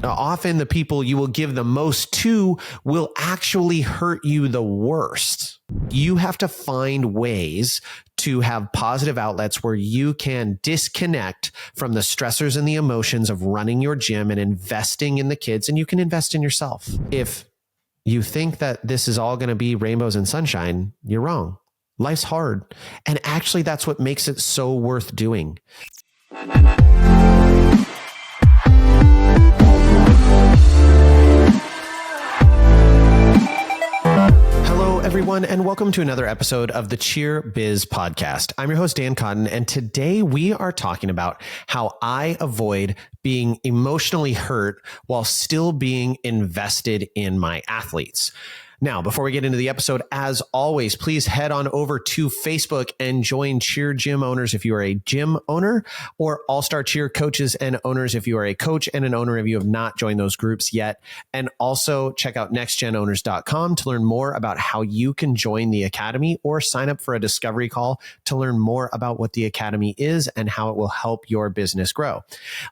Often the people you will give the most to will actually hurt you the worst. You have to find ways to have positive outlets where you can disconnect from the stressors and the emotions of running your gym and investing in the kids, and you can invest in yourself. If you think that this is all going to be rainbows and sunshine, you're wrong. Life's hard. And actually, that's what makes it so worth doing. Hello, everyone, and welcome to another episode of the Cheer Biz podcast. I'm your host, Dan Cotton, and today we are talking about how I avoid being emotionally hurt while still being invested in my athletes. Now, before we get into the episode, as always, please head on over to Facebook and join Cheer Gym Owners if you are a gym owner, or All-Star Cheer Coaches and Owners if you are a coach and an owner if you have not joined those groups yet. And also check out nextgenowners.com to learn more about how you can join the Academy or sign up for a discovery call to learn more about what the Academy is and how it will help your business grow.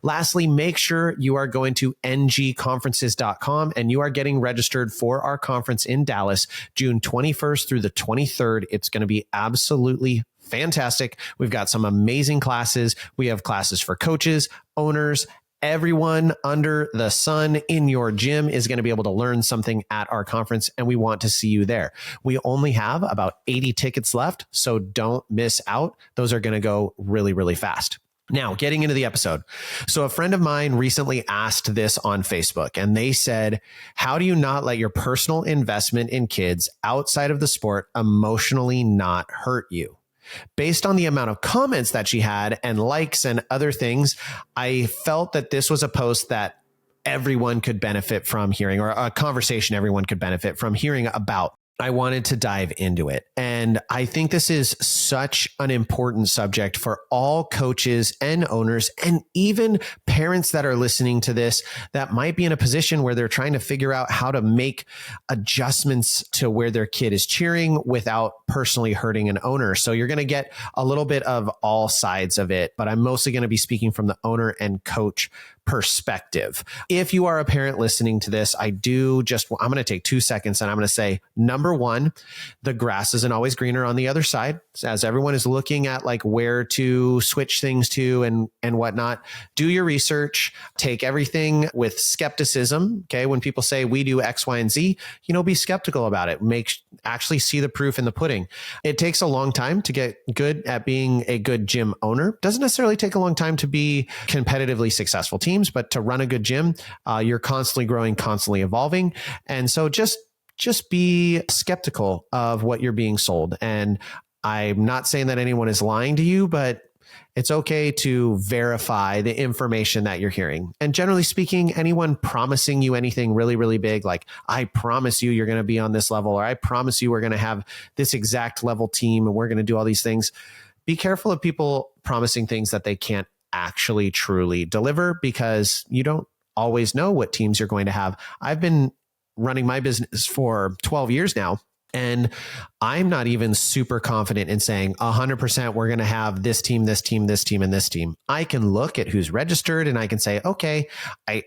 Lastly, make sure you are going to ngconferences.com and you are getting registered for our conference in Dallas, June 21st through the 23rd. It's going to be absolutely fantastic. We've got some amazing classes. We have classes for coaches, owners, everyone under the sun in your gym is going to be able to learn something at our conference, and we want to see you there. We only have about 80 tickets left, so don't miss out. Those are going to go really, really fast. Now, getting into the episode. So a friend of mine recently asked this on Facebook, and they said, how do you not let your personal investment in kids outside of the sport emotionally not hurt you? Based on the amount of comments that she had and likes and other things, I felt that this was a post that everyone could benefit from hearing, or a conversation everyone could benefit from hearing about. I wanted to dive into it. And I think this is such an important subject for all coaches and owners, and even parents that are listening to this that might be in a position where they're trying to figure out how to make adjustments to where their kid is cheering without personally hurting an owner. So you're going to get a little bit of all sides of it, but I'm mostly going to be speaking from the owner and coach perspective. If you are a parent listening to this, I'm going to take 2 seconds and I'm going to say, number one, the grass isn't always greener on the other side. As everyone is looking at like where to switch things to and whatnot, do your research, take everything with skepticism. Okay. When people say we do X, Y, and Z, be skeptical about it. Actually see the proof in the pudding. It takes a long time to get good at being a good gym owner. Doesn't necessarily take a long time to be competitively successful teams, but to run a good gym, you're constantly growing, constantly evolving. And so just be skeptical of what you're being sold. And I'm not saying that anyone is lying to you, but it's okay to verify the information that you're hearing. And generally speaking, anyone promising you anything really, really big, like I promise you you're going to be on this level, or I promise you we're going to have this exact level team and we're going to do all these things. Be careful of people promising things that they can't actually truly deliver, because you don't always know what teams you're going to have. I've been running my business for 12 years now, and I'm not even super confident in saying 100% we're going to have this team, this team, this team, and this team. I can look at who's registered and I can say, okay,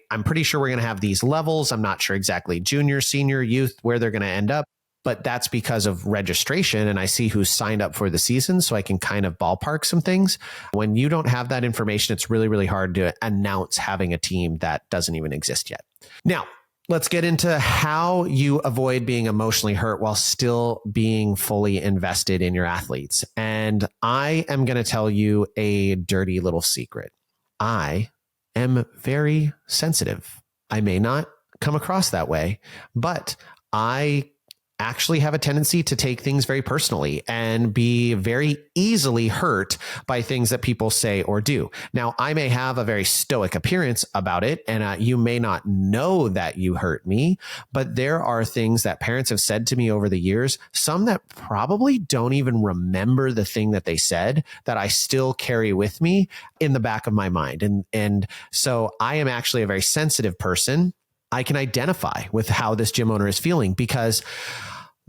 I'm pretty sure we're going to have these levels. I'm not sure exactly junior, senior, youth, where they're going to end up. But that's because of registration, and I see who's signed up for the season, so I can kind of ballpark some things. When you don't have that information, it's really, really hard to announce having a team that doesn't even exist yet. Now, let's get into how you avoid being emotionally hurt while still being fully invested in your athletes. And I am going to tell you a dirty little secret. I am very sensitive. I may not come across that way, but I actually have a tendency to take things very personally and be very easily hurt by things that people say or do. Now, I may have a very stoic appearance about it, and you may not know that you hurt me, but there are things that parents have said to me over the years, some that probably don't even remember the thing that they said, that I still carry with me in the back of my mind. And so I am actually a very sensitive person. I can identify with how this gym owner is feeling, because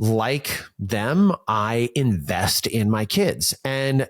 like them, I invest in my kids. And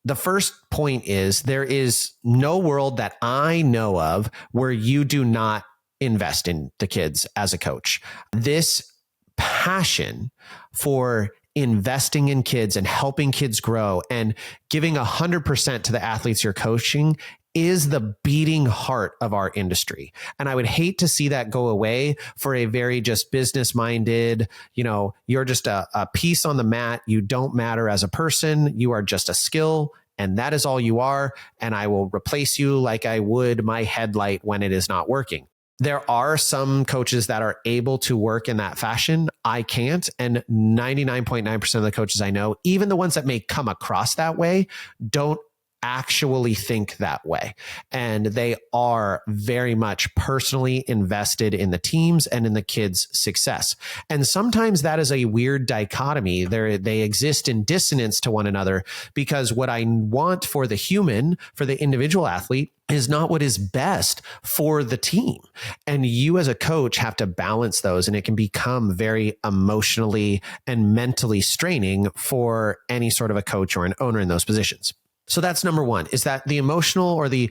the first point is, there is no world that I know of where you do not invest in the kids as a coach. This passion for investing in kids and helping kids grow and giving 100% to the athletes you're coaching is the beating heart of our industry. And I would hate to see that go away for a very just business minded, you're just a piece on the mat. You don't matter as a person. You are just a skill. And that is all you are. And I will replace you like I would my headlight when it is not working. There are some coaches that are able to work in that fashion. I can't. And 99.9% of the coaches I know, even the ones that may come across that way, don't actually think that way. And they are very much personally invested in the teams and in the kids' success. And sometimes that is a weird dichotomy. They exist in dissonance to one another, because what I want for the human, for the individual athlete, is not what is best for the team. And you as a coach have to balance those, and it can become very emotionally and mentally straining for any sort of a coach or an owner in those positions. So that's number one, is that the emotional or the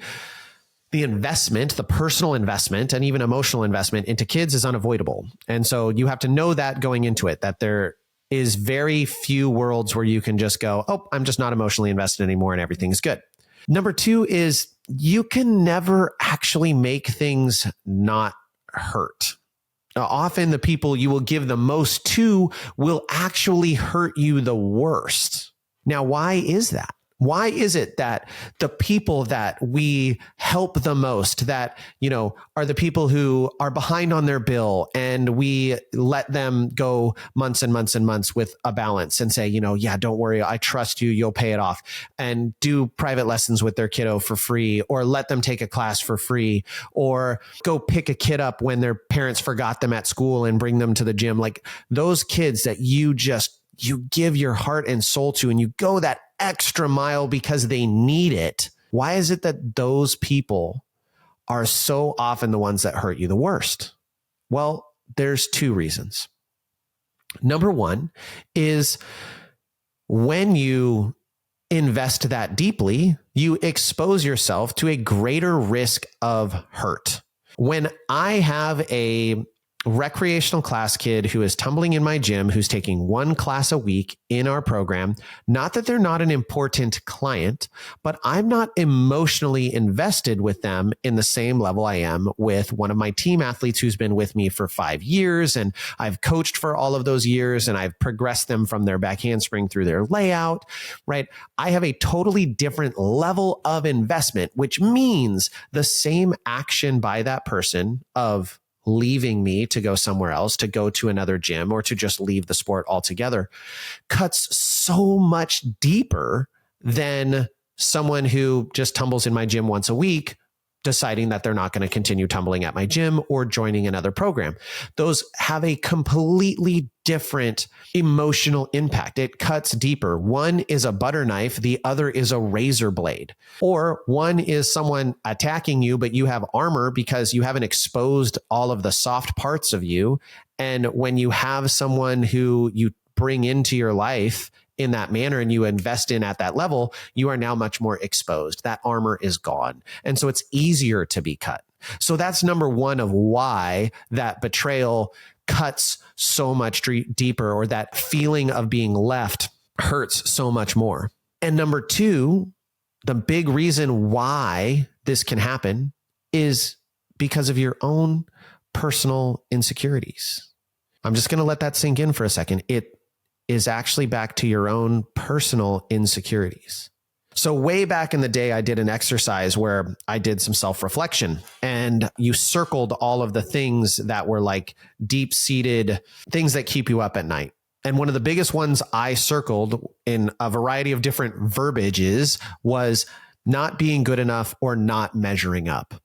investment, the personal investment and even emotional investment into kids is unavoidable. And so you have to know that going into it, that there is very few worlds where you can just go, oh, I'm just not emotionally invested anymore and everything's good. Number two is you can never actually make things not hurt. Now, often the people you will give the most to will actually hurt you the worst. Now, why is that? Why is it that the people that we help the most, that, are the people who are behind on their bill, and we let them go months and months and months with a balance and say, yeah, don't worry, I trust you, you'll pay it off, and do private lessons with their kiddo for free, or let them take a class for free, or go pick a kid up when their parents forgot them at school and bring them to the gym. Like those kids that you give your heart and soul to, and you go that extra mile because they need it. Why is it that those people are so often the ones that hurt you the worst? Well, there's two reasons. Number one is when you invest that deeply, you expose yourself to a greater risk of hurt. When I have a recreational class kid who is tumbling in my gym, who's taking one class a week in our program, not that they're not an important client, but I'm not emotionally invested with them in the same level I am with one of my team athletes who's been with me for 5 years, and I've coached for all of those years, and I've progressed them from their back handspring through their layout, right? I have a totally different level of investment, which means the same action by that person of leaving me to go somewhere else, to go to another gym, or to just leave the sport altogether, cuts so much deeper than someone who just tumbles in my gym once a week, deciding that they're not going to continue tumbling at my gym or joining another program. Those have a completely different emotional impact. It cuts deeper. One is a butter knife. The other is a razor blade. Or one is someone attacking you, but you have armor because you haven't exposed all of the soft parts of you. And when you have someone who you bring into your life in that manner and you invest in at that level, you are now much more exposed. That armor is gone. And so it's easier to be cut. So that's number one of why that betrayal cuts so much deeper, or that feeling of being left hurts so much more. And number two, the big reason why this can happen is because of your own personal insecurities. I'm just going to let that sink in for a second. It is actually back to your own personal insecurities. So way back in the day, I did an exercise where I did some self-reflection, and you circled all of the things that were like deep-seated things that keep you up at night. And one of the biggest ones I circled in a variety of different verbiages was not being good enough or not measuring up.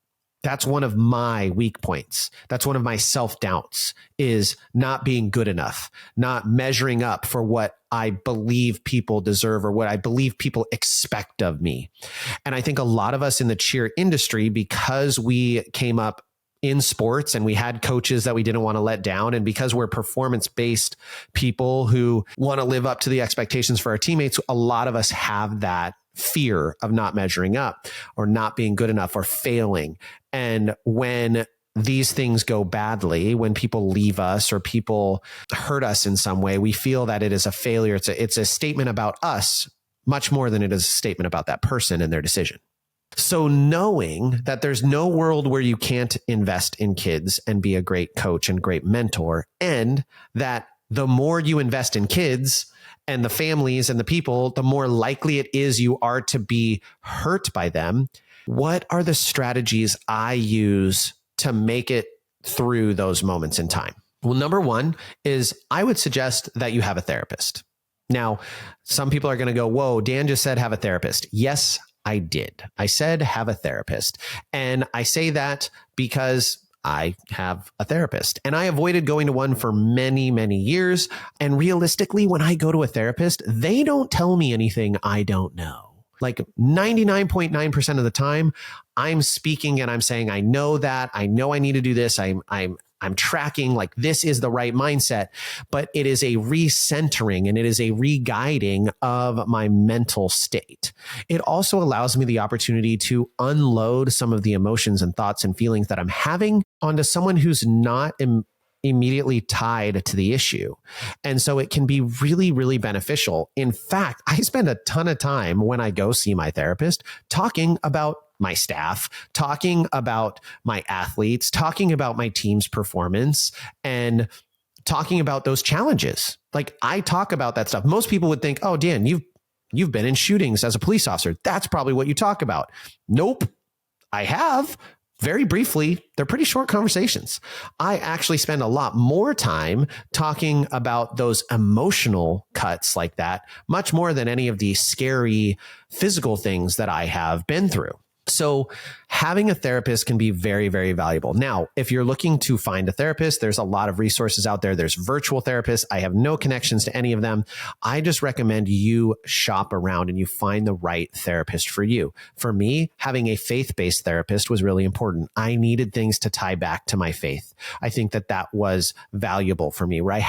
That's one of my weak points. That's one of my self-doubts, is not being good enough, not measuring up for what I believe people deserve or what I believe people expect of me. And I think a lot of us in the cheer industry, because we came up in sports and we had coaches that we didn't want to let down, and because we're performance-based people who want to live up to the expectations for our teammates, a lot of us have that fear of not measuring up or not being good enough or failing. And when these things go badly, when people leave us or people hurt us in some way, we feel that it is a failure. It's a statement about us much more than it is a statement about that person and their decision. So knowing that there's no world where you can't invest in kids and be a great coach and great mentor, and that the more you invest in kids and the families and the people, the more likely it is you are to be hurt by them. What are the strategies I use to make it through those moments in time? Well, number one is I would suggest that you have a therapist. Now, some people are going to go, whoa, Dan just said have a therapist. Yes, I did. I said have a therapist. And I say that because I have a therapist, and I avoided going to one for many, many years. And realistically, when I go to a therapist, they don't tell me anything I don't know. Like 99.9% of the time, I'm speaking and I'm saying, I know that, I know I need to do this. I'm tracking, like this is the right mindset, but it is a recentering and it is a re-guiding of my mental state. It also allows me the opportunity to unload some of the emotions and thoughts and feelings that I'm having onto someone who's not immediately tied to the issue. And so it can be really, really beneficial. In fact, I spend a ton of time when I go see my therapist talking about my staff, talking about my athletes, talking about my team's performance, and talking about those challenges. Like I talk about that stuff. Most people would think, oh, Dan, you've been in shootings as a police officer. That's probably what you talk about. Nope, I have. Very briefly, they're pretty short conversations. I actually spend a lot more time talking about those emotional cuts like that, much more than any of the scary physical things that I have been through. So having a therapist can be very, very valuable. Now, if you're looking to find a therapist, there's a lot of resources out there. There's virtual therapists. I have no connections to any of them. I just recommend you shop around and you find the right therapist for you. For me, having a faith-based therapist was really important. I needed things to tie back to my faith. I think that was valuable for me, where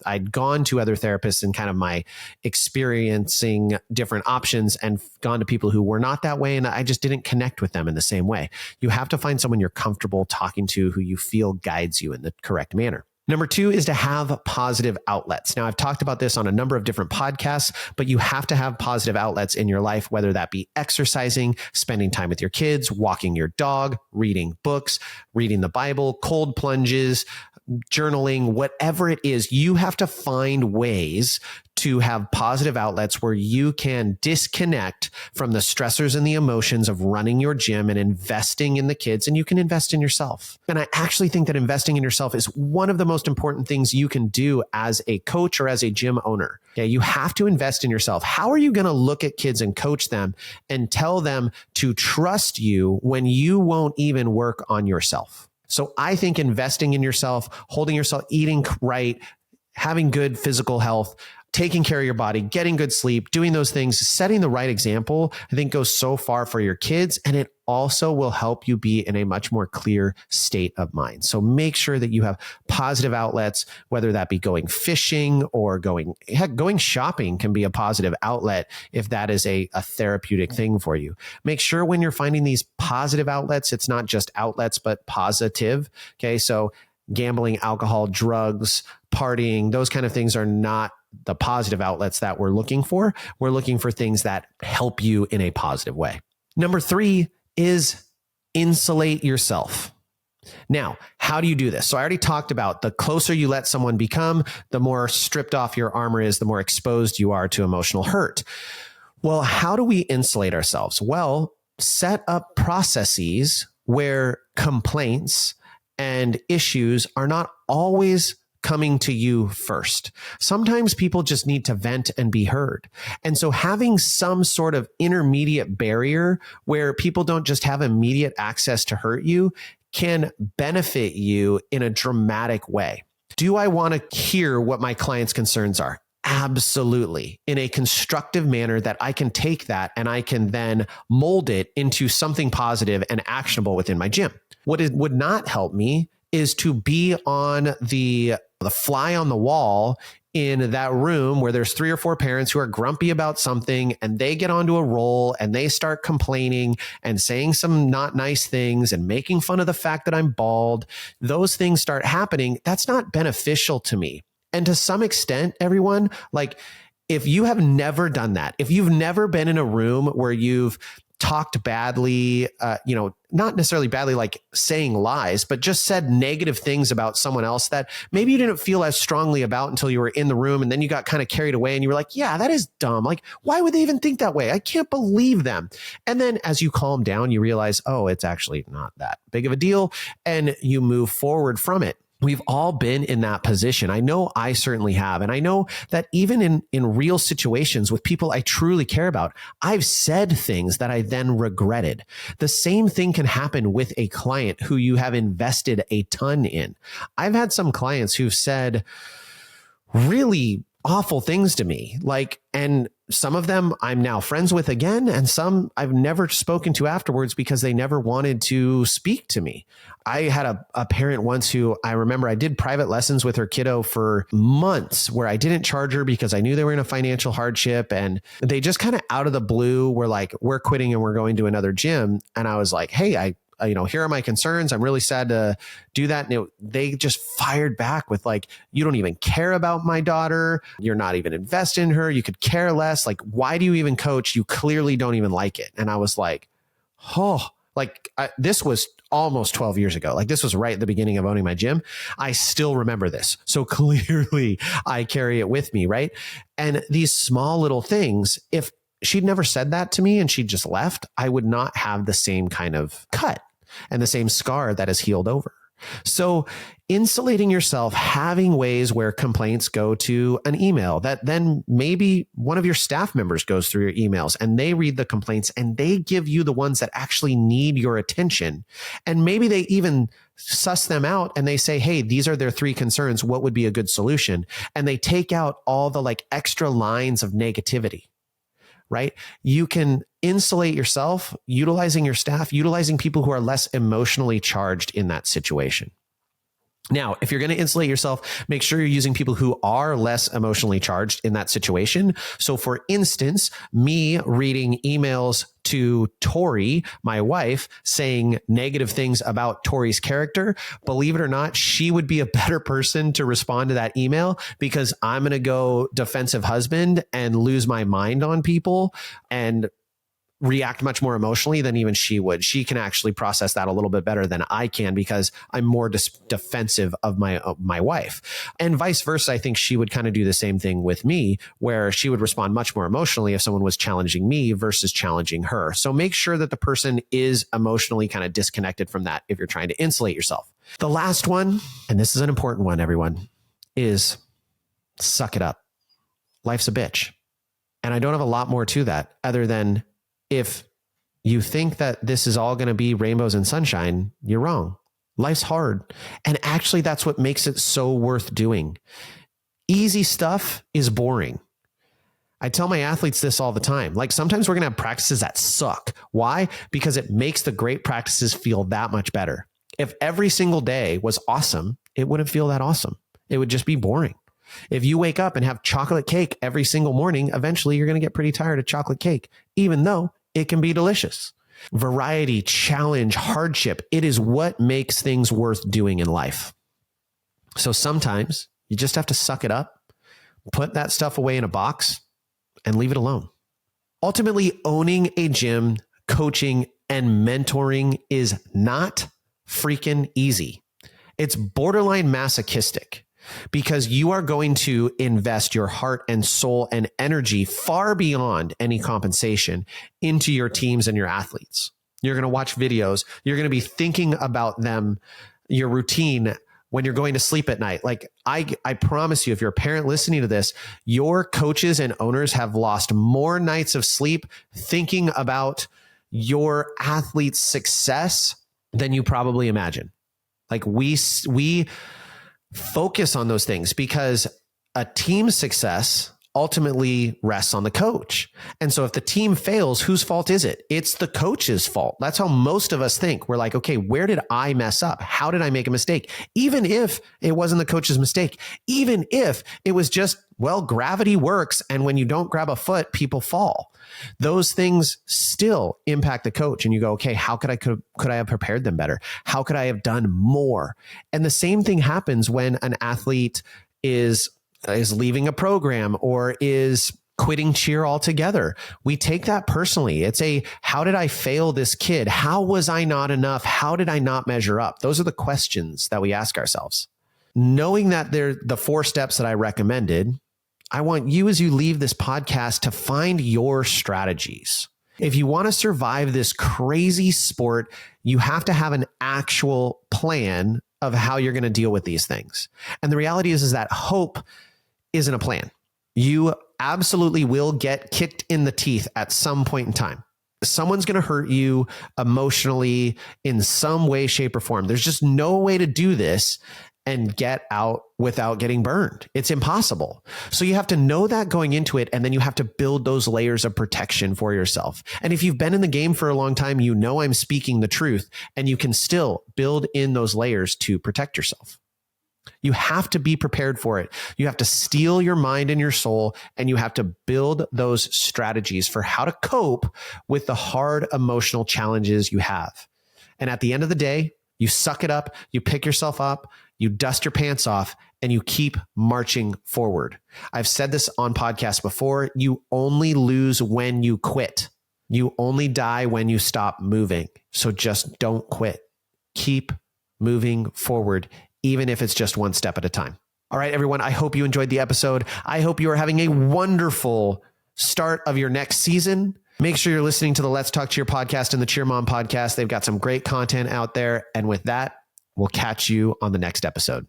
I'd gone to other therapists and kind of my experiencing different options and gone to people who were not that way. And I just didn't connect with them in the same way. You have to find someone you're comfortable talking to who you feel guides you in the correct manner. Number two is to have positive outlets. Now, I've talked about this on a number of different podcasts, but you have to have positive outlets in your life, whether that be exercising, spending time with your kids, walking your dog, reading books, reading the Bible, cold plunges, journaling, whatever it is. You have to find ways to have positive outlets where you can disconnect from the stressors and the emotions of running your gym and investing in the kids, and you can invest in yourself. And I actually think that investing in yourself is one of the most important things you can do as a coach or as a gym owner. Okay, you have to invest in yourself. How are you going to look at kids and coach them and tell them to trust you when you won't even work on yourself? So I think investing in yourself, holding yourself, eating right, having good physical health, taking care of your body, getting good sleep, doing those things, setting the right example, I think goes so far for your kids. And it also will help you be in a much more clear state of mind. So make sure that you have positive outlets, whether that be going fishing or going shopping can be a positive outlet if that is a therapeutic thing for you. Make sure when you're finding these positive outlets, it's not just outlets, but positive. Okay. So gambling, alcohol, drugs, partying, those kind of things are not the positive outlets that we're looking for. We're looking for things that help you in a positive way. Number three is insulate yourself. Now, how do you do this? So I already talked about the closer you let someone become, the more stripped off your armor is, the more exposed you are to emotional hurt. Well, how do we insulate ourselves? Well, set up processes where complaints and issues are not always coming to you first. Sometimes people just need to vent and be heard. And so having some sort of intermediate barrier where people don't just have immediate access to hurt you can benefit you in a dramatic way. Do I want to hear what my client's concerns are? Absolutely. In a constructive manner that I can take that and I can then mold it into something positive and actionable within my gym. What it would not help me is to be on the fly on the wall in that room where there's 3 or 4 parents who are grumpy about something and they get onto a roll and they start complaining and saying some not nice things and making fun of the fact that I'm bald, those things start happening. That's not beneficial to me. And to some extent, everyone, like if you have never done that, if you've never been in a room where you've talked badly, not necessarily badly like saying lies, but just said negative things about someone else that maybe you didn't feel as strongly about until you were in the room. And then you got kind of carried away and you were like, yeah, that is dumb. Like, why would they even think that way? I can't believe them. And then as you calm down, you realize, oh, it's actually not that big of a deal. And you move forward from it. We've all been in that position. I know I certainly have. And I know that even in real situations with people I truly care about, I've said things that I then regretted. The same thing can happen with a client who you have invested a ton in. I've had some clients who've said really awful things to me, and some of them I'm now friends with again, and some I've never spoken to afterwards because they never wanted to speak to me. I had a parent once who I remember I did private lessons with her kiddo for months where I didn't charge her because I knew they were in a financial hardship, and they just kind of out of the blue were like, we're quitting and we're going to another gym. And I was like, hey, here are my concerns. I'm really sad to do that. And they just fired back with like, you don't even care about my daughter. You're not even invested in her. You could care less. Like, why do you even coach? You clearly don't even like it. And I was like, this was almost 12 years ago. Like this was right at the beginning of owning my gym. I still remember this. So clearly I carry it with me. Right. And these small little things, if she'd never said that to me and she just left, I would not have the same kind of cut and the same scar that has healed over. So insulating yourself, having ways where complaints go to an email that then maybe one of your staff members goes through your emails and they read the complaints and they give you the ones that actually need your attention. And maybe they even suss them out and they say, hey, these are their 3 concerns. What would be a good solution? And they take out all the like extra lines of negativity. Right? You can insulate yourself, utilizing your staff, utilizing people who are less emotionally charged in that situation. Now, if you're going to insulate yourself, make sure you're using people who are less emotionally charged in that situation. So for instance, me reading emails to Tori, my wife, saying negative things about Tori's character, believe it or not, she would be a better person to respond to that email because I'm going to go defensive husband and lose my mind on people and react much more emotionally than even she would. She can actually process that a little bit better than I can because I'm more defensive of my wife. And vice versa, I think she would kind of do the same thing with me, where she would respond much more emotionally if someone was challenging me versus challenging her. So make sure that the person is emotionally kind of disconnected from that if you're trying to insulate yourself. The last one, and this is an important one, everyone, is suck it up. Life's a bitch. And I don't have a lot more to that other than if you think that this is all going to be rainbows and sunshine, you're wrong. Life's hard. And actually, that's what makes it so worth doing. Easy stuff is boring. I tell my athletes this all the time. Like sometimes we're going to have practices that suck. Why? Because it makes the great practices feel that much better. If every single day was awesome, it wouldn't feel that awesome. It would just be boring. If you wake up and have chocolate cake every single morning, eventually you're going to get pretty tired of chocolate cake, even though it can be delicious. Variety, challenge, hardship, it is what makes things worth doing in life. So sometimes you just have to suck it up, put that stuff away in a box, and leave it alone. Ultimately, owning a gym, coaching, and mentoring is not freaking easy. It's borderline masochistic. Because you are going to invest your heart and soul and energy far beyond any compensation into your teams and your athletes. You're going to watch videos. You're going to be thinking about them, your routine when you're going to sleep at night. Like I promise you, if you're a parent listening to this, your coaches and owners have lost more nights of sleep thinking about your athlete's success than you probably imagine. Like we focus on those things because a team's success ultimately rests on the coach. And so if the team fails, whose fault is it? It's the coach's fault. That's how most of us think. We're like, okay, where did I mess up? How did I make a mistake? Even if it wasn't the coach's mistake, even if it was just, well, gravity works. And when you don't grab a foot, people fall. Those things still impact the coach. And you go, okay, how could I have prepared them better? How could I have done more? And the same thing happens when an athlete is leaving a program or is quitting cheer altogether. We take that personally. It's how did I fail this kid? How was I not enough? How did I not measure up? Those are the questions that we ask ourselves. Knowing that they're the 4 steps that I recommended, I want you, as you leave this podcast, to find your strategies. If you want to survive this crazy sport, you have to have an actual plan of how you're going to deal with these things. And the reality is that hope isn't a plan. You absolutely will get kicked in the teeth at some point in time. Someone's going to hurt you emotionally in some way, shape, or form. There's just no way to do this and get out without getting burned. It's impossible. So you have to know that going into it, and then you have to build those layers of protection for yourself. And if you've been in the game for a long time, you know I'm speaking the truth, and you can still build in those layers to protect yourself. You have to be prepared for it. You have to steel your mind and your soul, and you have to build those strategies for how to cope with the hard emotional challenges you have. And at the end of the day, you suck it up, you pick yourself up, you dust your pants off, and you keep marching forward. I've said this on podcasts before. You only lose when you quit. You only die when you stop moving. So just don't quit. Keep moving forward, even if it's just one step at a time. All right, everyone, I hope you enjoyed the episode. I hope you are having a wonderful start of your next season. Make sure you're listening to the Let's Talk Cheer podcast and the Cheer Mom podcast. They've got some great content out there. And with that, we'll catch you on the next episode.